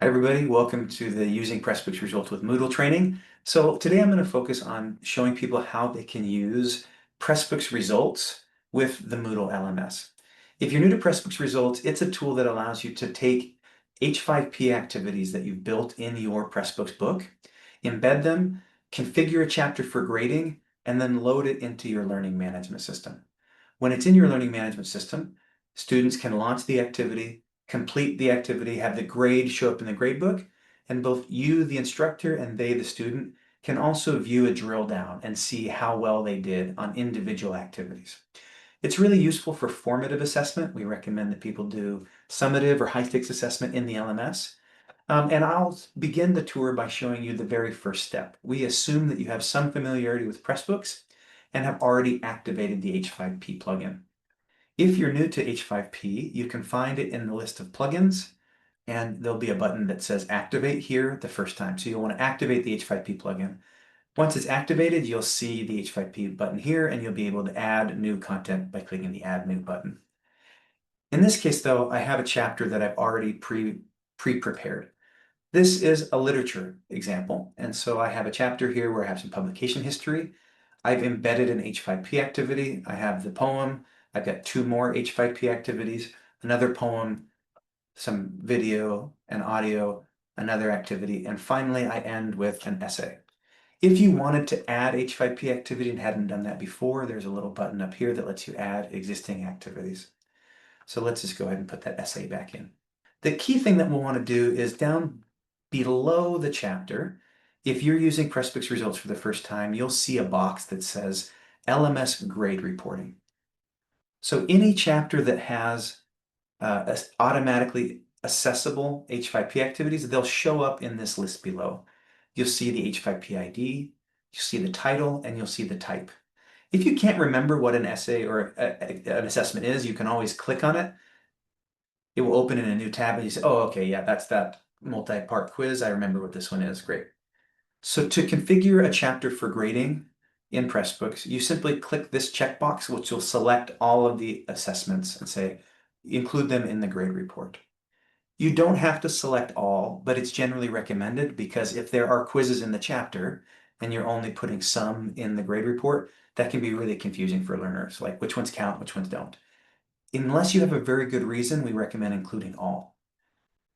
Hi everybody, welcome to the Using Pressbooks Results with Moodle training. So today I'm going to focus on showing people how they can use Pressbooks Results with the Moodle LMS. If you're new to Pressbooks Results, it's a tool that allows you to take H5P activities that you've built in your Pressbooks book, embed them, configure a chapter for grading, and then load it into your learning management system. When it's in your learning management system, students can launch the activity, complete the activity, have the grade show up in the gradebook, and both you, the instructor, and they, the student, can also view a drill down and see how well they did on individual activities. It's really useful for formative assessment. We recommend that people do summative or high-stakes assessment in the LMS. And I'll begin the tour by showing you the very first step. We assume that you have some familiarity with Pressbooks and have already activated the H5P plugin. If you're new to H5P, you can find it in the list of plugins, and there'll be a button that says Activate here the first time. So you'll want to activate the H5P plugin. Once it's activated, you'll see the H5P button here, and you'll be able to add new content by clicking the Add New button. In this case, though, I have a chapter that I've already pre-prepared. This is a literature example, and so I have a chapter here where I have some publication history. I've embedded an H5P activity. I have the poem. I've got two more H5P activities, another poem, some video and audio, another activity, and finally I end with an essay. If you wanted to add H5P activity and hadn't done that before, there's a little button up here that lets you add existing activities. So let's just go ahead and put that essay back in. The key thing that we'll want to do is down below the chapter, if you're using Pressbooks Results for the first time, you'll see a box that says LMS Grade Reporting. So any chapter that has automatically accessible H5P activities, they'll show up in this list below. You'll see the H5P ID, you'll see the title, and you'll see the type. If you can't remember what an essay or an assessment is, you can always click on it. It will open in a new tab and you say, oh, okay, yeah, that's that multi-part quiz. I remember what this one is. Great. So to configure a chapter for grading in Pressbooks, you simply click this checkbox, which will select all of the assessments and say, include them in the grade report. You don't have to select all, but it's generally recommended because if there are quizzes in the chapter and you're only putting some in the grade report, that can be really confusing for learners, like which ones count, which ones don't. Unless you have a very good reason, we recommend including all.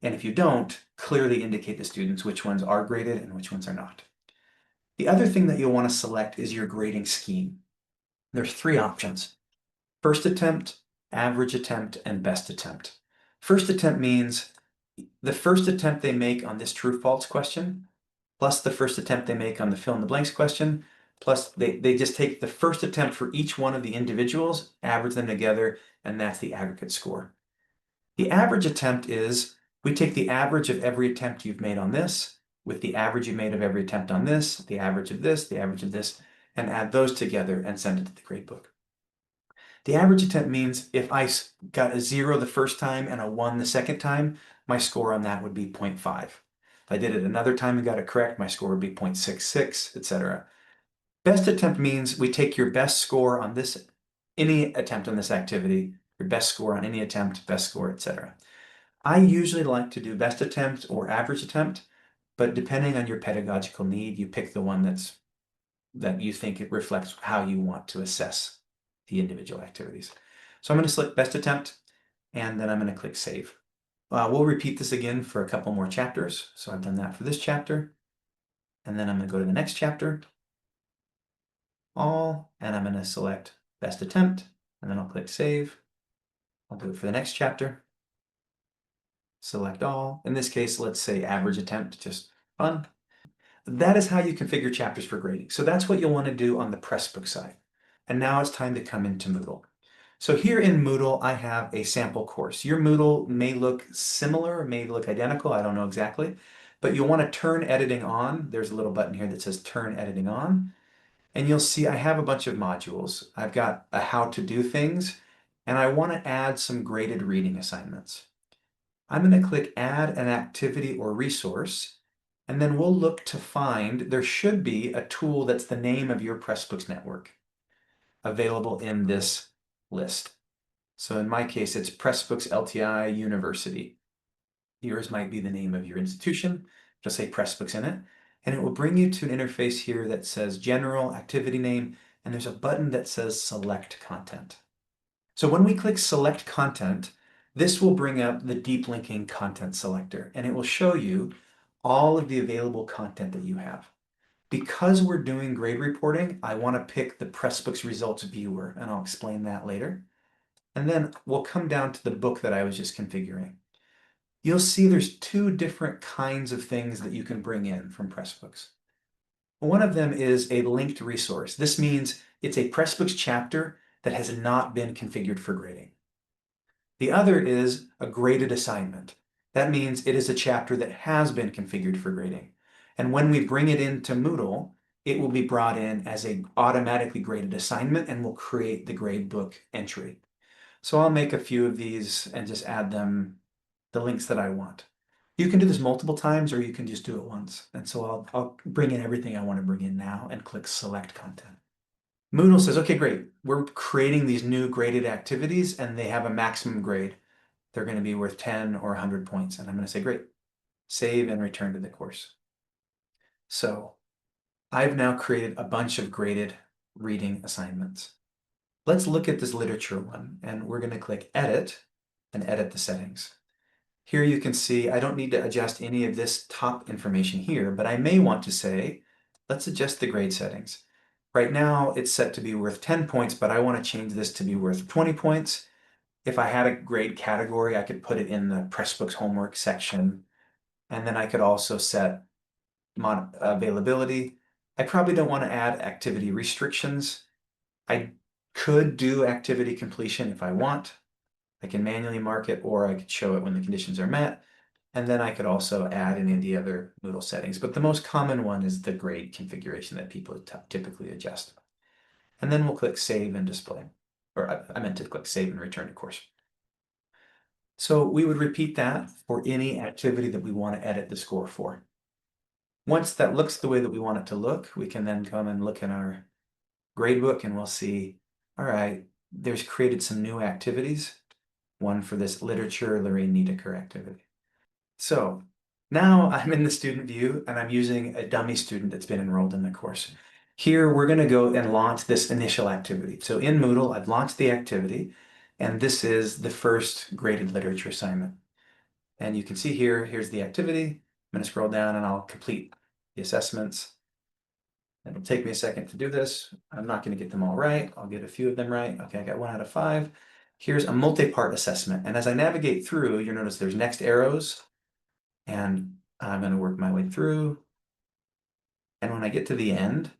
And if you don't, clearly indicate to students which ones are graded and which ones are not. The other thing that you'll want to select is your grading scheme. There's three options: first attempt, average attempt, and best attempt. First attempt means the first attempt they make on this true-false question, plus the first attempt they make on the fill-in-the-blanks question, plus they just take the first attempt for each one of the individuals, average them together, and that's the aggregate score. The average attempt is we take the average of every attempt you've made on this, with the average you made of every attempt on this, the average of this, the average of this, and add those together and send it to the gradebook. The average attempt means if I got a 0 the first time and a 1 the second time, my score on that would be 0.5. If I did it another time and got it correct, my score would be 0.66, etc. Best attempt means we take your best score on this, any attempt on this activity, your best score on any attempt, best score, etc. I usually like to do best attempt or average attempt, but depending on your pedagogical need, you pick the one that you think it reflects how you want to assess the individual activities. So I'm going to select best attempt, and then I'm going to click save. We'll repeat this again for a couple more chapters. So I've done that for this chapter, and then I'm going to go to the next chapter, all, and I'm going to select best attempt, and then I'll click save. I'll do it for the next chapter. Select all. In this case, let's say average attempt, just fun. That is how you configure chapters for grading. So that's what you'll want to do on the Pressbook side. And now it's time to come into Moodle. So here in Moodle, I have a sample course. Your Moodle may look similar, may look identical, I don't know exactly, but you'll want to turn editing on. There's a little button here that says turn editing on. And you'll see I have a bunch of modules. I've got a how to do things, and I want to add some graded reading assignments. I'm going to click add an activity or resource, and then we'll look to find, there should be a tool that's the name of your Pressbooks network available in this list. So in my case, it's Pressbooks LTI University. Yours might be the name of your institution. Just say Pressbooks in it. And it will bring you to an interface here that says General, Activity Name, and there's a button that says Select Content. So when we click Select Content, this will bring up the deep linking content selector, and it will show you all of the available content that you have. Because we're doing grade reporting, I want to pick the Pressbooks Results Viewer, and I'll explain that later. And then we'll come down to the book that I was just configuring. You'll see there's two different kinds of things that you can bring in from Pressbooks. One of them is a linked resource. This means it's a Pressbooks chapter that has not been configured for grading. The other is a graded assignment. That means it is a chapter that has been configured for grading. And when we bring it into Moodle, it will be brought in as an automatically graded assignment and will create the gradebook entry. So I'll make a few of these and just add them the links that I want. You can do this multiple times or you can just do it once. And so I'll bring in everything I want to bring in now and click Select Content. Moodle says, okay, great. We're creating these new graded activities and they have a maximum grade. They're going to be worth 10 or 100 points. And I'm going to say, great, save and return to the course. So I've now created a bunch of graded reading assignments. Let's look at this literature one, and we're going to click Edit and edit the settings. Here you can see I don't need to adjust any of this top information here, but I may want to say, let's adjust the grade settings. Right now it's set to be worth 10 points, but I want to change this to be worth 20 points. If I had a grade category, I could put it in the Pressbooks homework section. And then I could also set availability. I probably don't want to add activity restrictions. I could do activity completion if I want. I can manually mark it, or I could show it when the conditions are met. And then I could also add any of the other Moodle settings. But the most common one is the grade configuration that people typically adjust. And then we'll click Save and Display. Or I meant to click Save and Return to Course. So we would repeat that for any activity that we want to edit the score for. Once that looks the way that we want it to look, we can then come and look in our gradebook and we'll see, all right, there's created some new activities. One for this literature Lorraine Niedecker activity. So now I'm in the student view and I'm using a dummy student that's been enrolled in the course. Here we're going to go and launch this initial activity. So in Moodle, I've launched the activity and this is the first graded literature assignment. And you can see here, here's the activity. I'm going to scroll down and I'll complete the assessments. It'll take me a second to do this. I'm not going to get them all right. I'll get a few of them right. Okay, I got 1 out of 5. Here's a multi-part assessment. And as I navigate through, you'll notice there's next arrows. And I'm going to work my way through. And when I get to the end,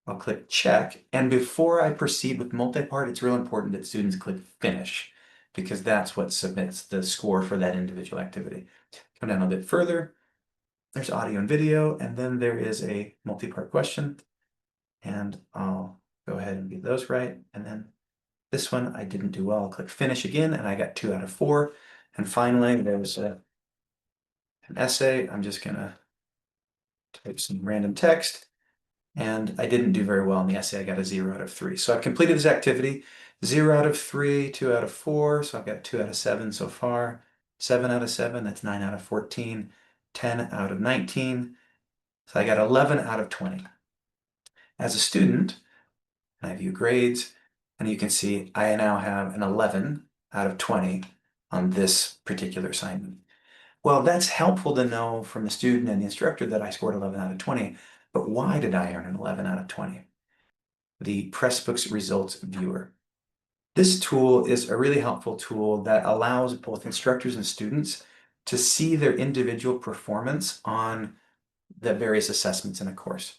I'll click check. And before I proceed with multi-part, it's real important that students click finish because that's what submits the score for that individual activity. Come down a bit further. There's audio and video, and then there is a multi-part question. And I'll go ahead and get those right. And then this one I didn't do well. I'll click finish again, and I got 2 out of 4. And finally, there's an essay. I'm just gonna type some random text. And I didn't do very well in the essay. I got a 0 out of 3. So I've completed this activity. 0 out of 3, 2 out of 4. So I've got 2 out of 7 so far. 7 out of 7, that's 9 out of 14. 10 out of 19. So I got 11 out of 20. As a student, I view grades, and you can see I now have an 11 out of 20 on this particular assignment. Well, that's helpful to know from the student and the instructor that I scored 11 out of 20, but why did I earn an 11 out of 20? The Pressbooks Results Viewer. This tool is a really helpful tool that allows both instructors and students to see their individual performance on the various assessments in a course.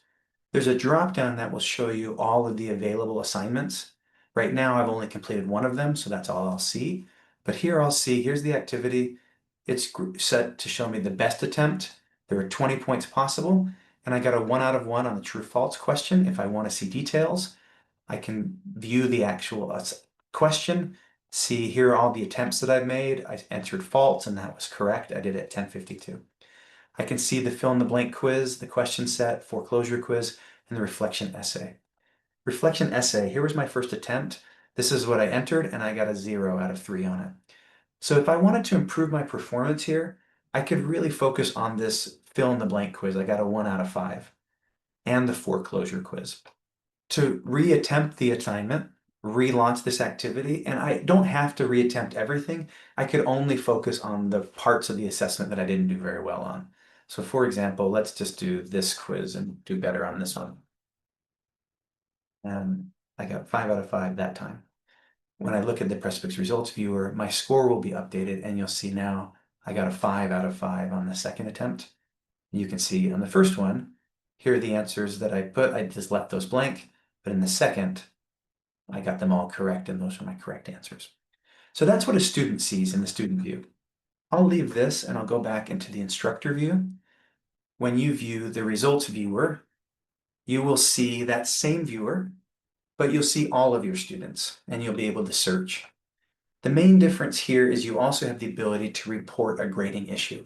There's a drop-down that will show you all of the available assignments. Right now, I've only completed one of them, so that's all I'll see. But here I'll see, here's the activity. It's set to show me the best attempt. There are 20 points possible, and I got a 1 out of 1 on the true-false question. If I want to see details, I can view the actual question, see here are all the attempts that I've made. I entered false, and that was correct. I did it at 10:52. I can see the fill-in-the-blank quiz, the question set, foreclosure quiz, and the reflection essay. Reflection essay, here was my first attempt. This is what I entered, and I got a 0 out of 3 on it. So if I wanted to improve my performance here, I could really focus on this fill in the blank quiz. I got a 1 out of 5, and the foreclosure quiz. To reattempt the assignment, relaunch this activity, and I don't have to reattempt everything. I could only focus on the parts of the assessment that I didn't do very well on. So for example, let's just do this quiz and do better on this one. And I got 5 out of 5 that time. When I look at the Pressbooks Results Viewer, my score will be updated, and you'll see now I got a 5 out of 5 on the second attempt. You can see on the first one, here are the answers that I put. I just left those blank, but in the second, I got them all correct, and those are my correct answers. So that's what a student sees in the student view. I'll leave this and I'll go back into the instructor view. When you view the results viewer, you will see that same viewer, but you'll see all of your students and you'll be able to search. The main difference here is you also have the ability to report a grading issue.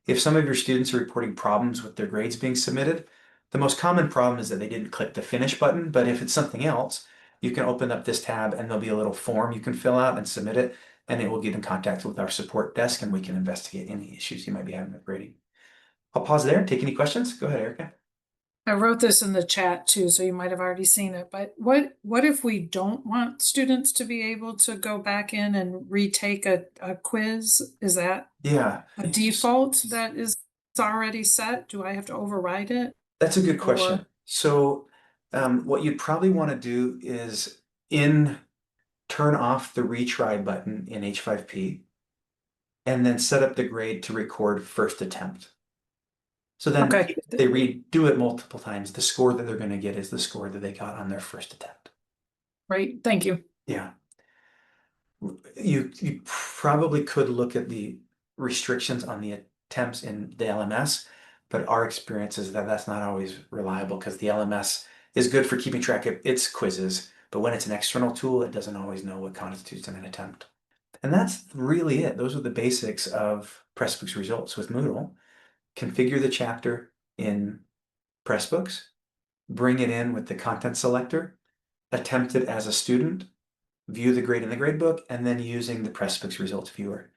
If some of your students are reporting problems with their grades being submitted, the most common problem is that they didn't click the finish button, but if it's something else, you can open up this tab and there'll be a little form you can fill out and submit it, and it will get in contact with our support desk and we can investigate any issues you might be having with grading. I'll pause there, take any questions. Go ahead, Erica. I wrote this in the chat too, so you might have already seen it, but what if we don't want students to be able to go back in and retake a quiz? Is that Yeah, a default that is already set? Do I have to override it? that's a good question. Or So what you'd probably want to do is turn off the retry button in H5P and then set up the grade to record first attempt. So then Okay. if they redo it multiple times, the score that they're going to get is the score that they got on their first attempt. Right, thank you. Yeah. You probably could look at the restrictions on the attempts in the LMS, but our experience is that that's not always reliable because the LMS is good for keeping track of its quizzes, but when it's an external tool, it doesn't always know what constitutes an attempt. And that's really it. Those are the basics of Pressbooks results with Moodle. Configure the chapter in Pressbooks, bring it in with the content selector, attempt it as a student, view the grade in the gradebook, and then using the Pressbooks Results Viewer.